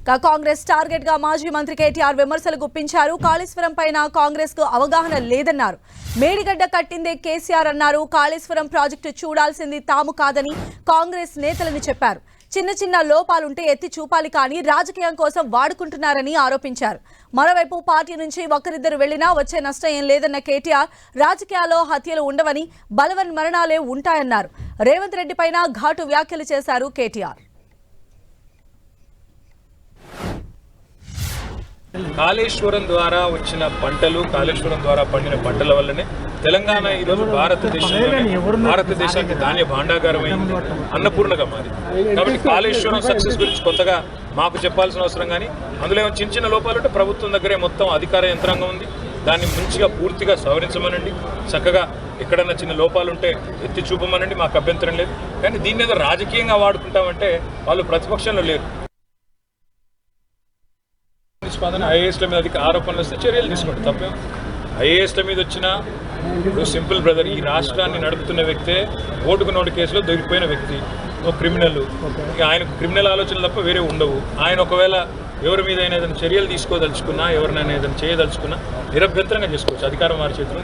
Congress target గా మాజీ మంత్రి కేటీఆర్ విమర్శలు గుప్పించారు. కాళేశ్వరం పైన కాంగ్రెస్ కు అవగాహన లేదన్నారు. మేడిగడ్డ కట్టిందే కేసీఆర్ అన్నారు. కాళేశ్వరం ప్రాజెక్టు చూడాల్సింది తాము కాదని కాంగ్రెస్ నేతలని చెప్పారు. చిన్న చిన్న లోపాలుంటే ఎత్తి చూపాలి కానీ రాజకీయం కోసం వాడుకుంటున్నారని ఆరోపించారు. మరోవైపు పార్టీ నుంచి ఒకరిద్దరు వెళ్లినా వచ్చే నష్టం ఏం లేదన్న కేటీఆర్ రాజకీయాల్లో హత్యలు ఉండవని, బలవన్ మరణాలే ఉంటాయన్నారు. రేవంత్ రెడ్డి పైన ఘాటు వ్యాఖ్యలు చేశారు కేటీఆర్. కాళేశ్వరం ద్వారా వచ్చిన పంటలు, కాళేశ్వరం ద్వారా పండిన పంటల వల్లనే తెలంగాణ ఈరోజు భారతదేశానికి ధాన్య భాండాగారం అయింది, అన్నపూర్ణగా మారింది. కాబట్టి కాళేశ్వరం సక్సెస్ గురించి కొత్తగా మాకు చెప్పాల్సిన అవసరం కానీ, అందులో చిన్న చిన్న లోపాలు ఉంటే ప్రభుత్వం దగ్గరే మొత్తం అధికార యంత్రాంగం ఉంది. దాన్ని మంచిగా పూర్తిగా సవరించమనండి. చక్కగా ఎక్కడన్నా చిన్న లోపాలుంటే ఎత్తి చూపమనండి, మాకు అభ్యంతరం లేదు. కానీ దీన్ని ఏదో రాజకీయంగా వాడుకుంటామంటే వాళ్ళు ప్రతిపక్షంలో లేరు. ఐఏఎస్ల మీద అధిక ఆరోపణలు వస్తే చర్యలు తీసుకోండి, తప్పే. ఐఏఎస్ల మీద వచ్చిన ఇప్పుడు సింపుల్ బ్రదర్, ఈ రాష్ట్రాన్ని నడుపుతున్న వ్యక్తే ఓటుకు నోటు కేసులో దొరికిపోయిన వ్యక్తి, ఒక క్రిమినల్. ఆయనకు క్రిమినల్ ఆలోచనలు తప్ప వేరే ఉండవు. ఆయన ఒకవేళ ఎవరి మీద ఏదైనా చర్యలు తీసుకోదలుచుకున్నా, ఎవరినైనా ఏదైనా చేయదలుచుకున్నా నిరభ్యంతరంగా చేసుకోవచ్చు. అధికారం వారి చేతిలో.